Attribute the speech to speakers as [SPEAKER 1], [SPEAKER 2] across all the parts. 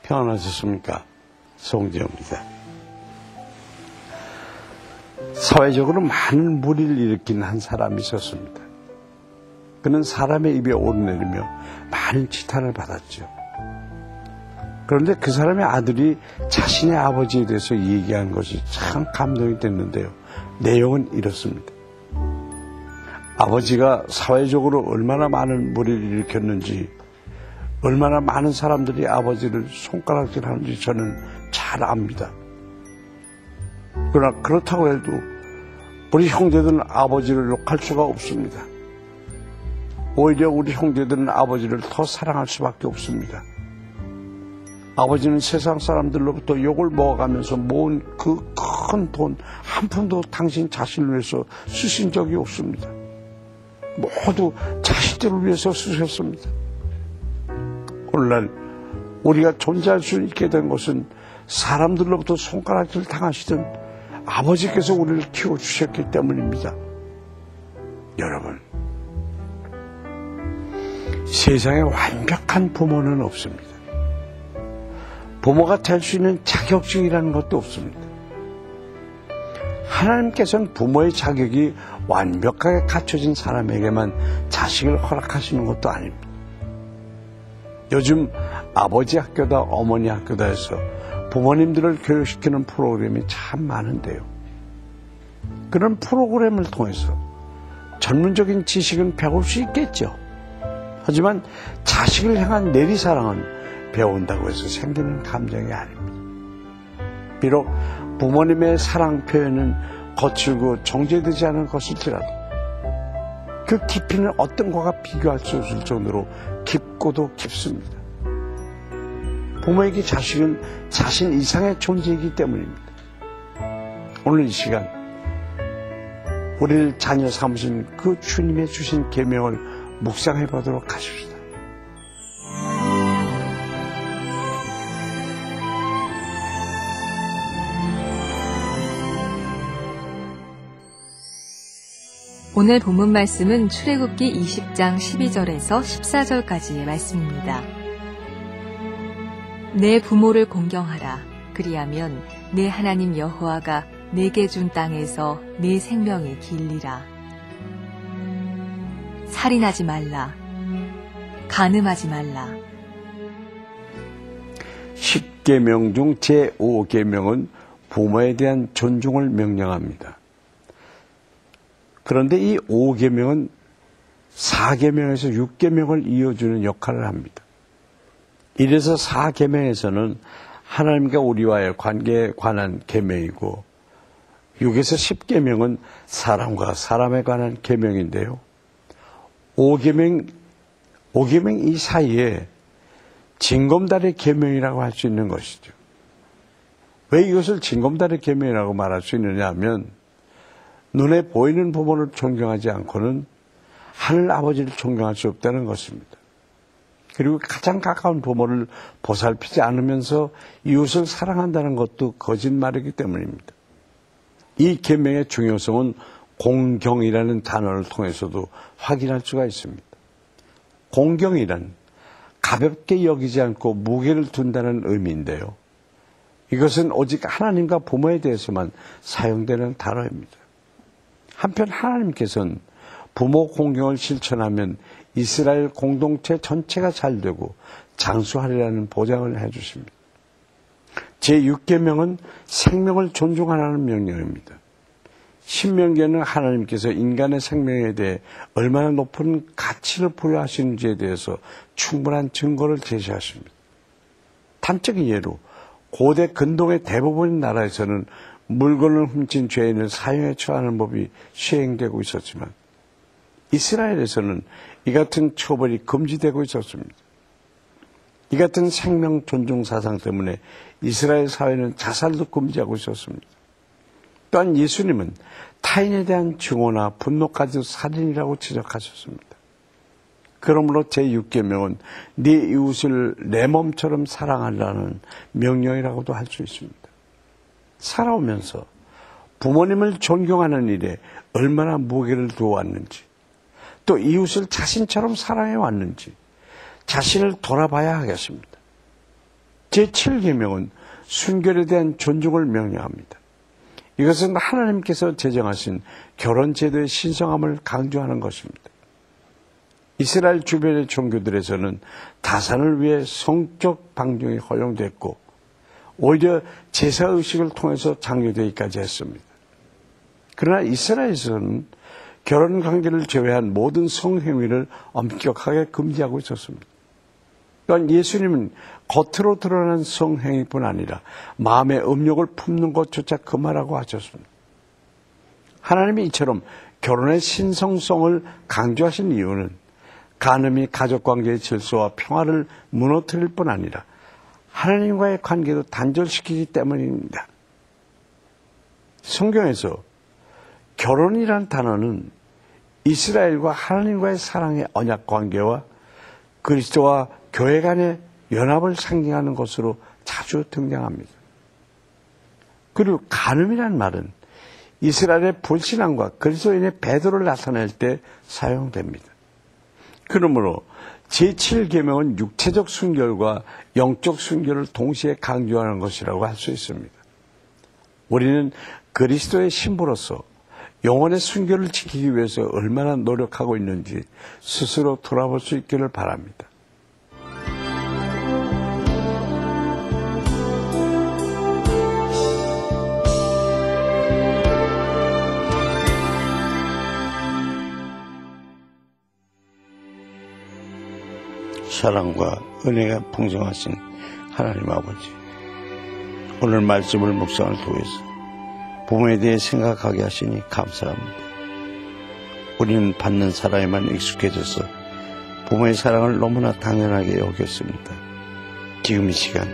[SPEAKER 1] 평안하셨습니까? 송지호입니다. 사회적으로 많은 무리를 일으킨 한 사람이 있었습니다. 그는 사람의 입에 오르내리며 많은 지탄을 받았죠. 그런데 그 사람의 아들이 자신의 아버지에 대해서 얘기한 것이 참 감동이 됐는데요. 내용은 이렇습니다. 아버지가 사회적으로 얼마나 많은 무리를 일으켰는지, 얼마나 많은 사람들이 아버지를 손가락질하는지 저는 잘 압니다. 그러나 그렇다고 해도 우리 형제들은 아버지를 욕할 수가 없습니다. 오히려 우리 형제들은 아버지를 더 사랑할 수밖에 없습니다. 아버지는 세상 사람들로부터 욕을 먹어가면서 모은 그 큰 돈 한 푼도 당신 자신을 위해서 쓰신 적이 없습니다. 모두 자식들을 위해서 쓰셨습니다. 오늘날 우리가 존재할 수 있게 된 것은 사람들로부터 손가락질 당하시던 아버지께서 우리를 키워주셨기 때문입니다. 여러분, 세상에 완벽한 부모는 없습니다. 부모가 될 수 있는 자격증이라는 것도 없습니다. 하나님께서는 부모의 자격이 완벽하게 갖춰진 사람에게만 자식을 허락하시는 것도 아닙니다. 요즘 아버지 학교다 어머니 학교다 해서 부모님들을 교육시키는 프로그램이 참 많은데요. 그런 프로그램을 통해서 전문적인 지식은 배울 수 있겠죠. 하지만 자식을 향한 내리사랑은 배운다고 해서 생기는 감정이 아닙니다. 비록 부모님의 사랑 표현은 거칠고 정제되지 않은 것일지라도 그 깊이는 어떤 것과 비교할 수 없을 정도로 깊고도 깊습니다. 부모에게 자식은 자신 이상의 존재이기 때문입니다. 오늘 이 시간 우리를 자녀 삼으신 그 주님의 주신 계명을 묵상해 보도록 하십시다.
[SPEAKER 2] 오늘 본문 말씀은 출애굽기 20장 12절에서 14절까지의 말씀입니다. 내 부모를 공경하라. 그리하면 내 하나님 여호와가 내게 준 땅에서 내 생명이 길리라. 살인하지 말라. 간음하지 말라.
[SPEAKER 1] 10계명 중 제5계명은 부모에 대한 존중을 명령합니다. 그런데 이 5계명은 4계명에서 6계명을 이어주는 역할을 합니다. 이래서 4계명에서는 하나님과 우리와의 관계에 관한 계명이고 6에서 10계명은 사람과 사람에 관한 계명인데요. 5계명 이 사이에 징검다리 계명이라고 할 수 있는 것이죠. 왜 이것을 징검다리 계명이라고 말할 수 있느냐 하면 눈에 보이는 부모를 존경하지 않고는 하늘 아버지를 존경할 수 없다는 것입니다. 그리고 가장 가까운 부모를 보살피지 않으면서 이웃을 사랑한다는 것도 거짓말이기 때문입니다. 이 계명의 중요성은 공경이라는 단어를 통해서도 확인할 수가 있습니다. 공경이란 가볍게 여기지 않고 무게를 둔다는 의미인데요. 이것은 오직 하나님과 부모에 대해서만 사용되는 단어입니다. 한편 하나님께서는 부모 공경을 실천하면 이스라엘 공동체 전체가 잘되고 장수하리라는 보장을 해주십니다. 제6계명은 생명을 존중하라는 명령입니다. 신명기에는 하나님께서 인간의 생명에 대해 얼마나 높은 가치를 부여하시는지에 대해서 충분한 증거를 제시하십니다. 단적인 예로 고대 근동의 대부분의 나라에서는 물건을 훔친 죄인을 사형에 처하는 법이 시행되고 있었지만 이스라엘에서는 이 같은 처벌이 금지되고 있었습니다. 이 같은 생명 존중 사상 때문에 이스라엘 사회는 자살도 금지하고 있었습니다. 또한 예수님은 타인에 대한 증오나 분노까지도 살인이라고 지적하셨습니다. 그러므로 제6계명은 네 이웃을 내 몸처럼 사랑하라는 명령이라고도 할 수 있습니다. 살아오면서 부모님을 존경하는 일에 얼마나 무게를 두어왔는지, 또 이웃을 자신처럼 사랑해왔는지 자신을 돌아봐야 하겠습니다. 제7계명은 순결에 대한 존중을 명령합니다. 이것은 하나님께서 제정하신 결혼 제도의 신성함을 강조하는 것입니다. 이스라엘 주변의 종교들에서는 다산을 위해 성적 방종이 허용됐고 오히려 제사의식을 통해서 장려되기까지 했습니다. 그러나 이스라엘에서는 결혼관계를 제외한 모든 성행위를 엄격하게 금지하고 있었습니다. 또한 예수님은 겉으로 드러난 성행위뿐 아니라 마음의 음욕을 품는 것조차 금하라고 하셨습니다. 하나님이 이처럼 결혼의 신성성을 강조하신 이유는 간음이 가족관계의 질서와 평화를 무너뜨릴 뿐 아니라 하나님과의 관계도 단절시키기 때문입니다. 성경에서 결혼이란 단어는 이스라엘과 하나님과의 사랑의 언약관계와 그리스도와 교회 간의 연합을 상징하는 것으로 자주 등장합니다. 그리고 간음이란 말은 이스라엘의 불신앙과 그리스도인의 배도를 나타낼 때 사용됩니다. 그러므로 제7계명은 육체적 순결과 영적 순결을 동시에 강조하는 것이라고 할 수 있습니다. 우리는 그리스도의 신부로서 영혼의 순결을 지키기 위해서 얼마나 노력하고 있는지 스스로 돌아볼 수 있기를 바랍니다.
[SPEAKER 3] 사랑과 은혜가 풍성하신 하나님 아버지, 오늘 말씀을 묵상을 통해서 부모에 대해 생각하게 하시니 감사합니다. 우리는 받는 사랑에만 익숙해져서 부모의 사랑을 너무나 당연하게 여겼습니다. 지금 이 시간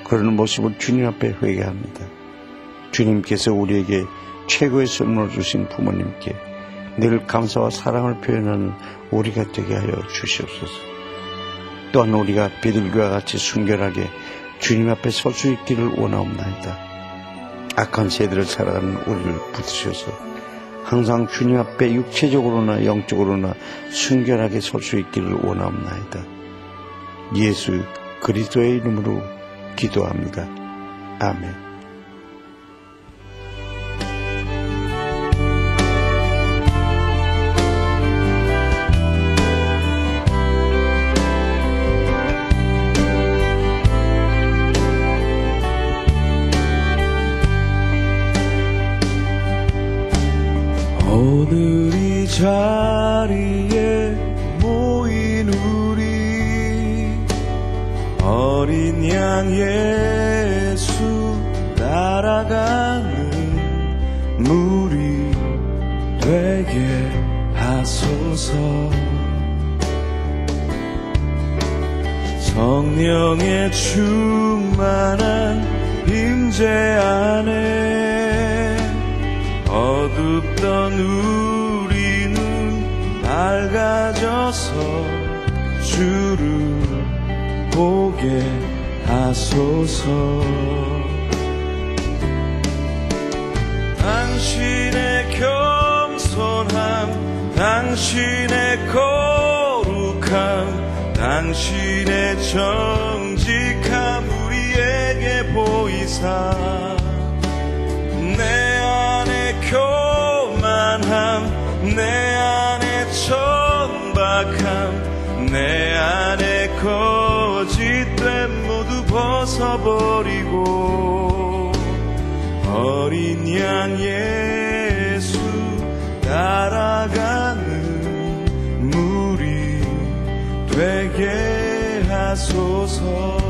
[SPEAKER 3] 그런 모습을 주님 앞에 회개합니다. 주님께서 우리에게 최고의 선물을 주신 부모님께 늘 감사와 사랑을 표현하는 우리가 되게 하여 주시옵소서. 또한 우리가 비둘기와 같이 순결하게 주님 앞에 설 수 있기를 원하옵나이다. 악한 세대를 살아가는 우리를 붙드셔서 항상 주님 앞에 육체적으로나 영적으로나 순결하게 설 수 있기를 원하옵나이다. 예수 그리스도의 이름으로 기도합니다. 아멘.
[SPEAKER 4] 오늘 이 자리에 모인 우리 어린 양 예수 따라가는 무리 되게 하소서. 성령의 충만한 임재 안에 어둡던 우리 눈 밝아져서 주를 보게 하소서. 당신의 겸손함, 당신의 거룩함, 당신의 정직함 우리에게 보이사 내 안에 교만함, 내 안에 천박함, 내 안에 거짓됨 모두 벗어버리고 어린 양 예수 따라가는 무리 되게 하소서.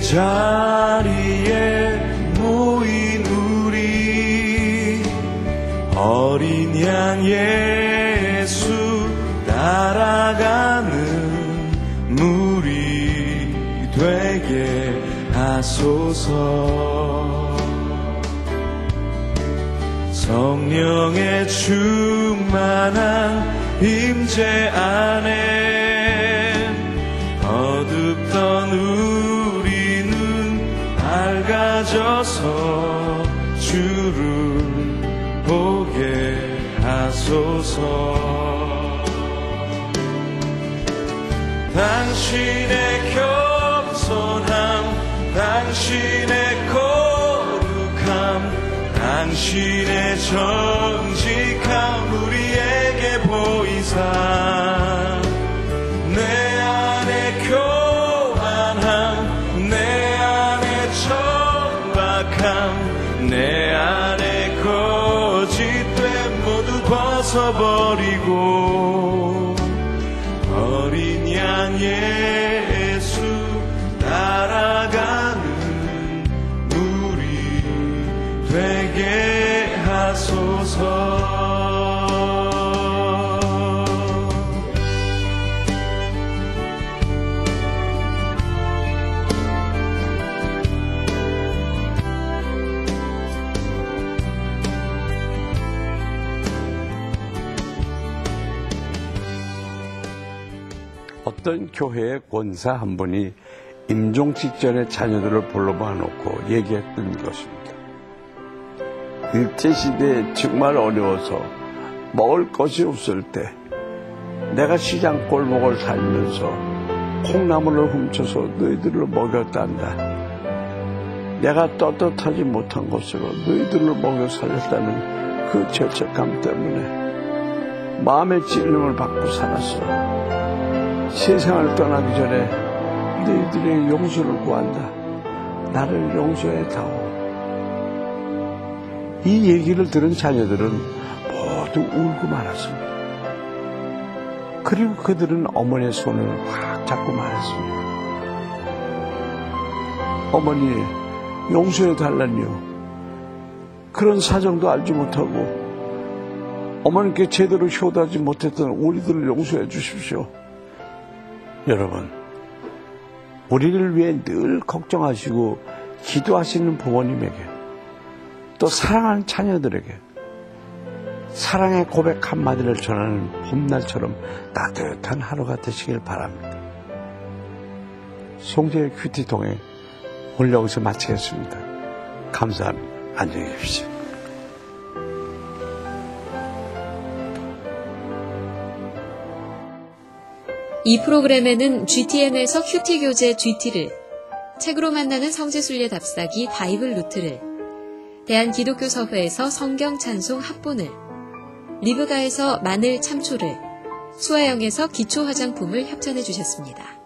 [SPEAKER 4] 자리에 모인 우리 어린 양 예수 따라가는 무리 되게 하소서. 성령의 충만한 임재 안에 어둡던 우리는 밝아져서 주를 보게 하소서. 당신의 겸손함, 당신의 거룩함, 당신의 정직함 우리에게 보이사 내 안에 교만함, 내 안에 천박함, 내 안에 거짓됨 모두 벗어버리고 어린 양 예수 따라가는 우리 되게 하소서.
[SPEAKER 1] 어떤 교회의 권사 한 분이 임종 직전에 자녀들을 불러 모아놓고 얘기했던 것입니다. 일제시대에 정말 어려워서 먹을 것이 없을 때 내가 시장 골목을 살면서 콩나물을 훔쳐서 너희들을 먹였단다. 내가 떳떳하지 못한 것으로 너희들을 먹여 살렸다는 그 죄책감 때문에 마음의 찔림을 받고 살았어. 세상을 떠나기 전에 너희들의 용서를 구한다. 나를 용서해다오. 이 얘기를 들은 자녀들은 모두 울고 말았습니다. 그리고 그들은 어머니의 손을 확 잡고 말했습니다. 어머니, 용서해달라니요. 그런 사정도 알지 못하고 어머니께 제대로 효도하지 못했던 우리들을 용서해 주십시오. 여러분, 우리를 위해 늘 걱정하시고 기도하시는 부모님에게, 또 사랑하는 자녀들에게 사랑의 고백 한마디를 전하는 봄날처럼 따뜻한 하루가 되시길 바랍니다. 송재의 큐티 동행 오늘 여기서 마치겠습니다. 감사합니다. 안녕히 계십시오.
[SPEAKER 5] 이 프로그램에는 GTM에서 큐티 교재 GT를, 책으로 만나는 성지순례 답사기 바이블 루트를, 대한기독교서회에서 성경 찬송 합본을, 리브가에서 마늘 참초를, 수아영에서 기초 화장품을 협찬해 주셨습니다.